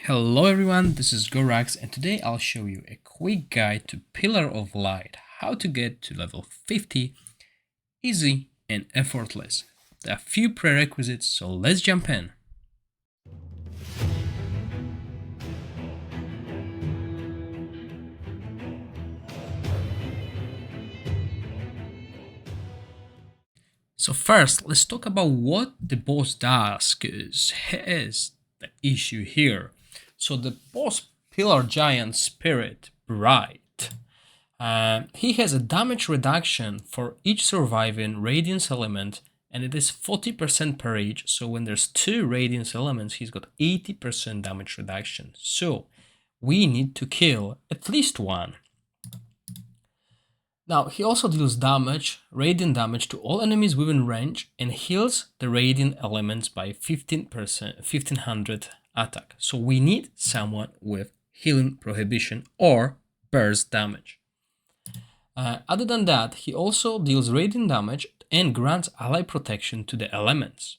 Hello everyone, this is Gorax and today I'll show you a quick guide to Pillar of Light, how to get to level 50 easy and effortless. There are a few prerequisites, so let's jump in. So first, let's talk about what the boss does, because here's the issue here. So the boss Pillar Giant Spirit Bright, he has a damage reduction for each surviving Radiance element, and it is 40% per each, so when there's 2 Radiance elements, he's got 80% damage reduction. So we need to kill at least one. Now, he also deals damage, radiant damage to all enemies within range and heals the radiant elements by 1500 attack. So we need someone with healing prohibition or burst damage. Other than that, he also deals radiant damage and grants ally protection to the elements.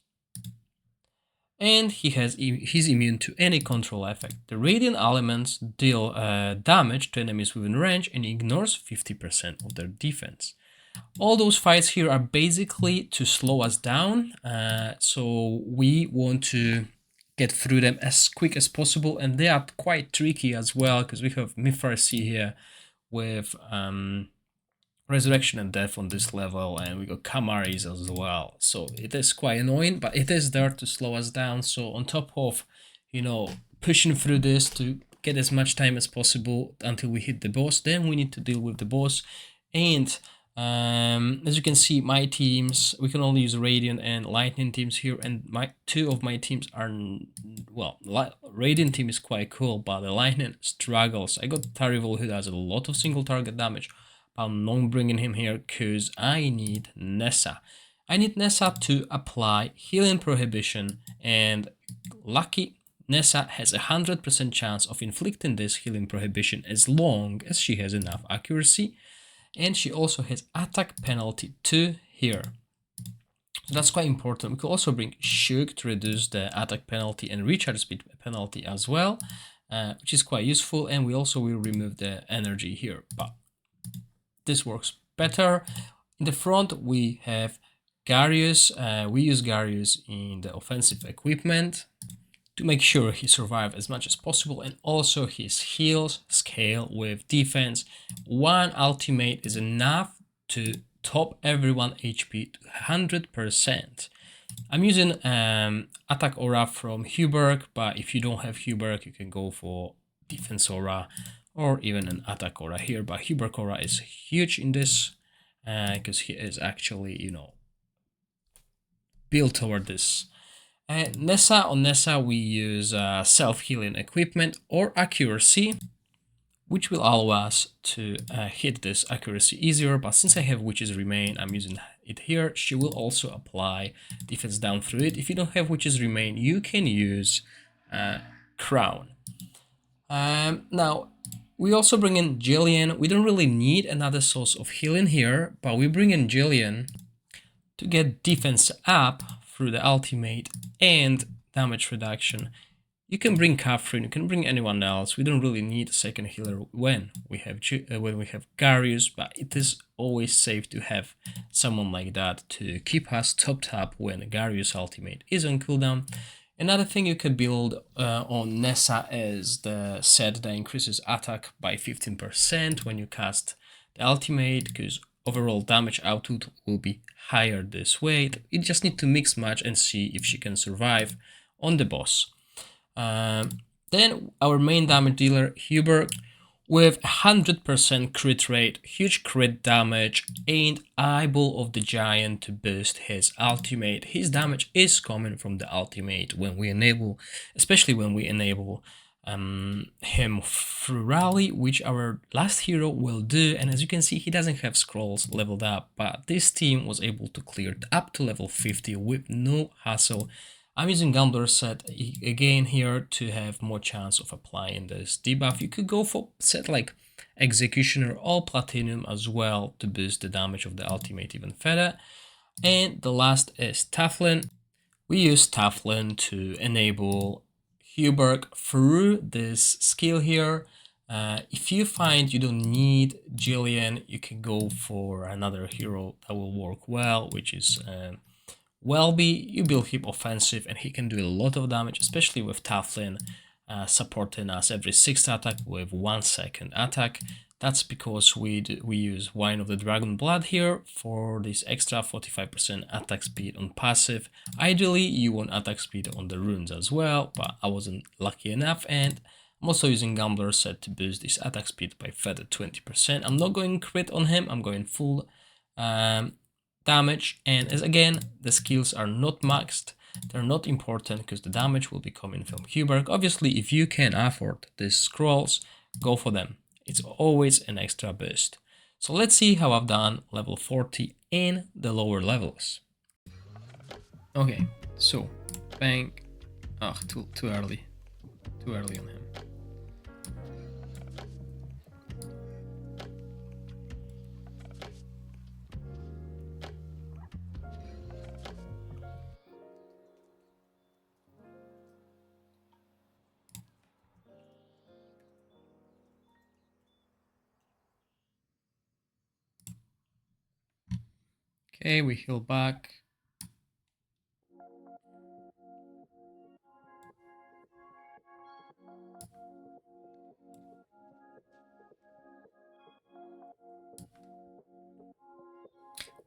And he's immune to any control effect. The radiant elements deal damage to enemies within range and ignores 50% of their defense. All those fights here are basically to slow us down, so we want to get through them as quick as possible, and they are quite tricky as well because we have Mepharsi here with Resurrection and Death on this level, and we got Kamaris as well. So it is quite annoying, but it is there to slow us down. So on top of, pushing through this to get as much time as possible until we hit the boss, then we need to deal with the boss. And as you can see, my teams, we can only use Radiant and Lightning teams here, and two of my teams are, well, Radiant team is quite cool, but the Lightning struggles. I got Tarivol, who does a lot of single target damage. I'm not bringing him here because I need Nessa. I need Nessa to apply healing prohibition, and lucky Nessa has a 100% chance of inflicting this healing prohibition as long as she has enough accuracy, and she also has attack penalty 2 here. So that's quite important. We could also bring Shug to reduce the attack penalty and recharge speed penalty as well, which is quite useful, and we also will remove the energy here, but this works better. In the front, we have Garius. We use Garius in the offensive equipment to make sure he survives as much as possible, and also his heals scale with defense. One ultimate is enough to top everyone HP to 100%. I'm using attack aura from Huberg, but if you don't have Huberg, you can go for defense aura or even an attack aura here, but Huberg aura is huge in this because he is actually, built toward this. And on Nessa we use self-healing equipment or accuracy, which will allow us to hit this accuracy easier, but since I have Witch's Remain, I'm using it here. She will also apply defense down through it. If you don't have Witch's Remain, you can use Crown. Now, we also bring in Jillian. We don't really need another source of healing here, but we bring in Jillian to get defense up through the ultimate and damage reduction. You can bring Catherine, you can bring anyone else. We don't really need a second healer when we have Garius, but it is always safe to have someone like that to keep us topped up when Garius ultimate is on cooldown. Another thing you could build on Nessa is the set that increases attack by 15% when you cast the ultimate, because overall damage output will be higher this way. You just need to mix match and see if she can survive on the boss. Then our main damage dealer, Huber, with 100% crit rate, huge crit damage, and Eyeball of the Giant to boost his ultimate. His damage is coming from the ultimate when we enable, especially when we enable him through Rally, which our last hero will do. And as you can see, he doesn't have scrolls leveled up, but this team was able to clear it up to level 50 with no hassle. I'm using Gambler set again here to have more chance of applying this debuff. You could go for set like Executioner or Platinum as well to boost the damage of the ultimate even further. And the last is Taflin. We use Taflin to enable Huberg through this skill here. If you find you don't need Jillian, you can go for another hero that will work well, which is Welby. You build him offensive and he can do a lot of damage, especially with Taflin supporting us every 6th attack with 1 second attack. That's because we use Wine of the Dragon Blood here for this extra 45% attack speed on passive. Ideally, you want attack speed on the runes as well, but I wasn't lucky enough, and I'm also using Gambler's Set to boost this attack speed by further 20%. I'm not going crit on him, I'm going full damage, and as again, the skills are not maxed. They're not important because the damage will be coming from Huberg. Obviously, if you can afford these scrolls, go for them. It's always an extra boost. So let's see how I've done level 40 in the lower levels. Okay, so bang. Ah, too early. Too early on him. Okay, we heal back.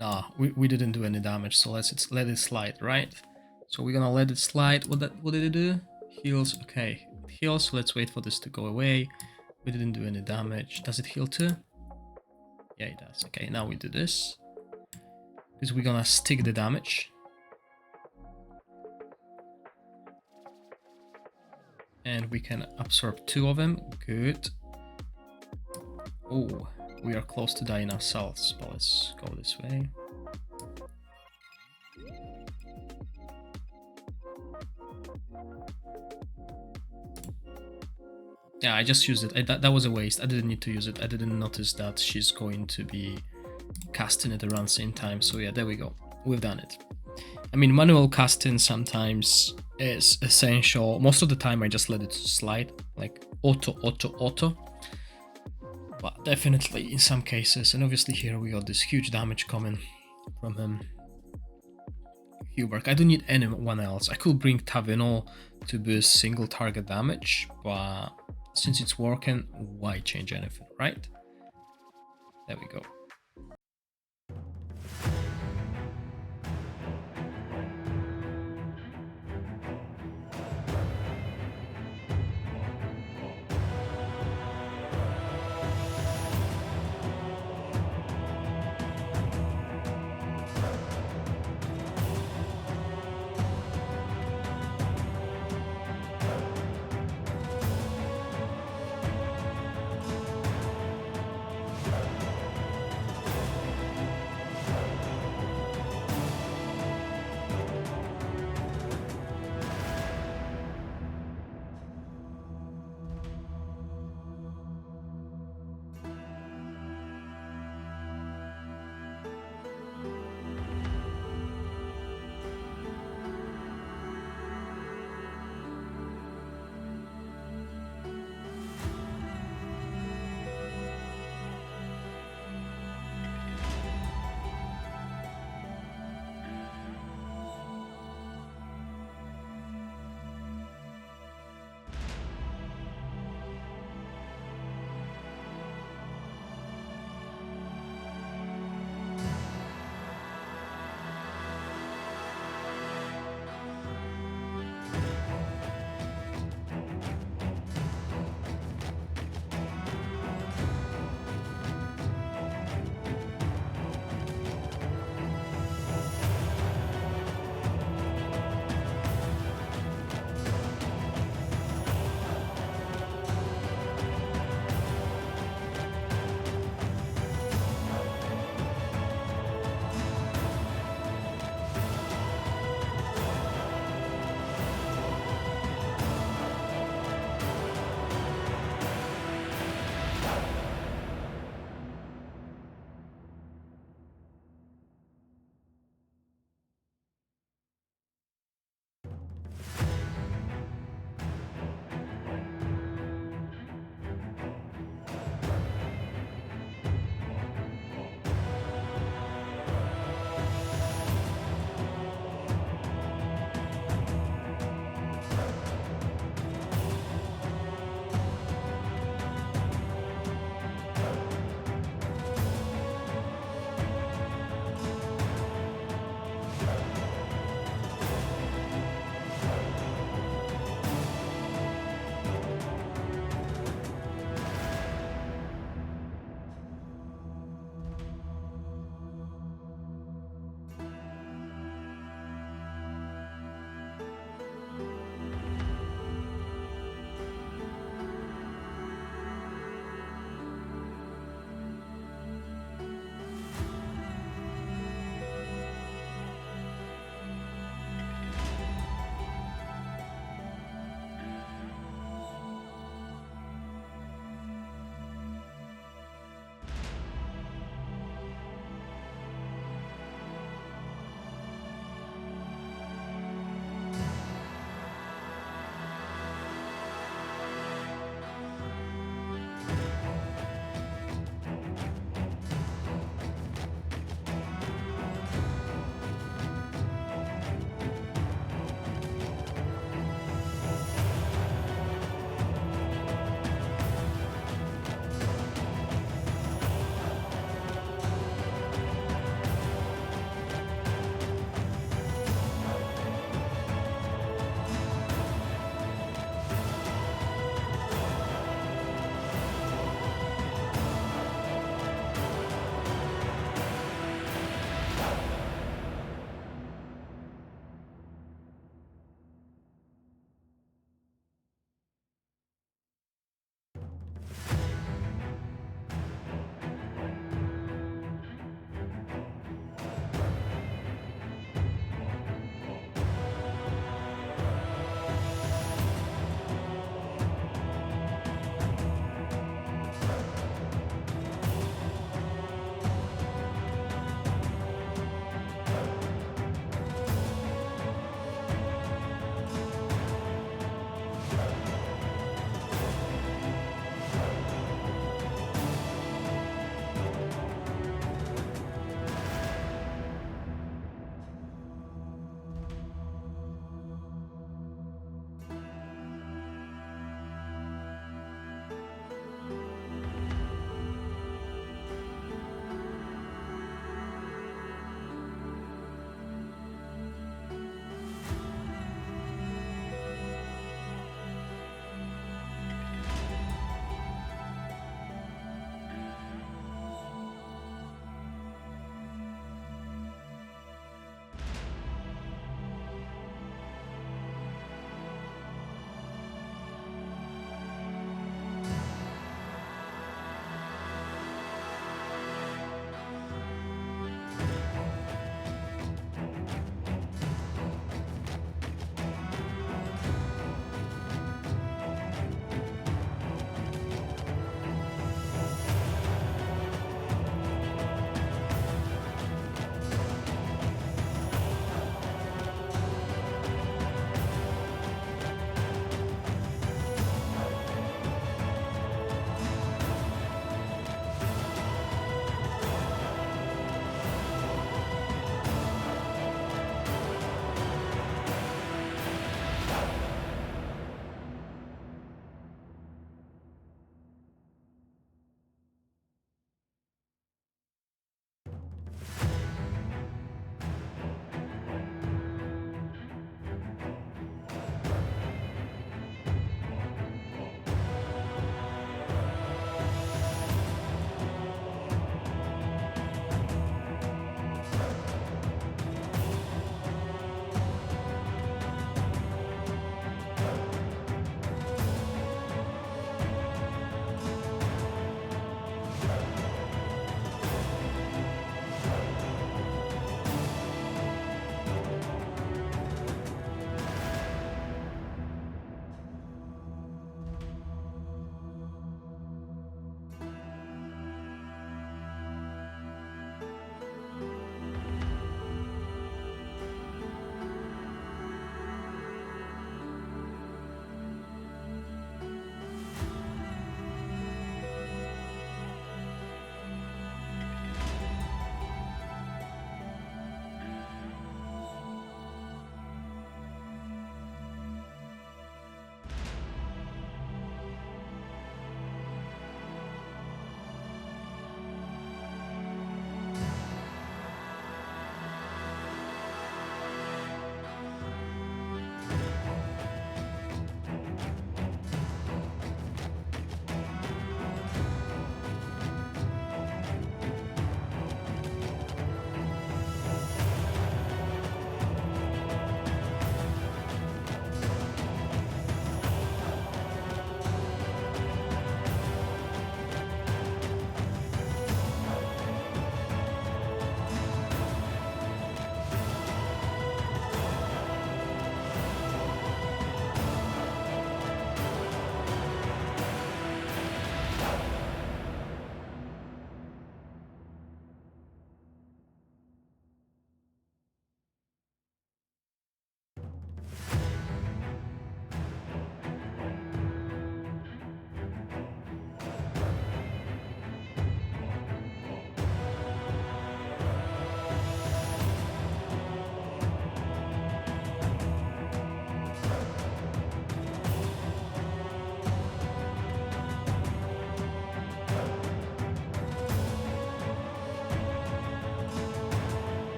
Nah, we didn't do any damage, so let's let it slide, right? So we're gonna let it slide. What did it do? Heals, okay. It heals, so let's wait for this to go away. We didn't do any damage. Does it heal too? Yeah, it does. Okay, now we do this. Because we're gonna stick the damage. And we can absorb 2 of them. Good. Oh, we are close to dying ourselves, but let's go this way. Yeah, I just used it. That was a waste. I didn't need to use it. I didn't notice that she's going to be casting it around the same time. So yeah, there we go. We've done it. I mean, manual casting sometimes is essential. Most of the time I just let it slide, like auto. But definitely in some cases, and obviously here we got this huge damage coming from him. Huberg. I don't need anyone else. I could bring Tavino to boost single target damage, but since it's working, why change anything, right? There we go.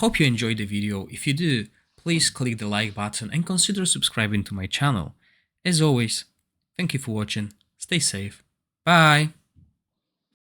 hope you enjoyed the video. If you do, please click the like button and consider subscribing to my channel. As always, thank you for watching, stay safe, bye!